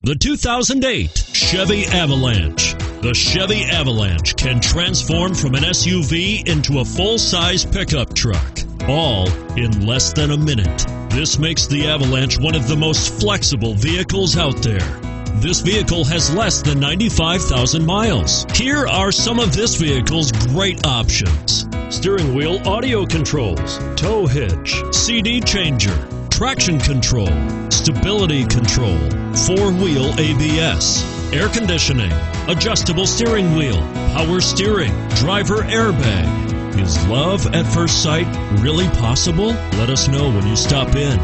The 2008 Chevy Avalanche. The Chevy Avalanche can transform from an SUV into a full-size pickup truck, all in less than a minute. This makes the Avalanche one of the most flexible vehicles out there. This vehicle has less than 95,000 miles. Here are some of this vehicle's great options: steering wheel audio controls, tow hitch, CD changer, traction control, stability control, four-wheel ABS, air conditioning, adjustable steering wheel, power steering, driver airbag. Is love at first sight really possible? Let us know when you stop in.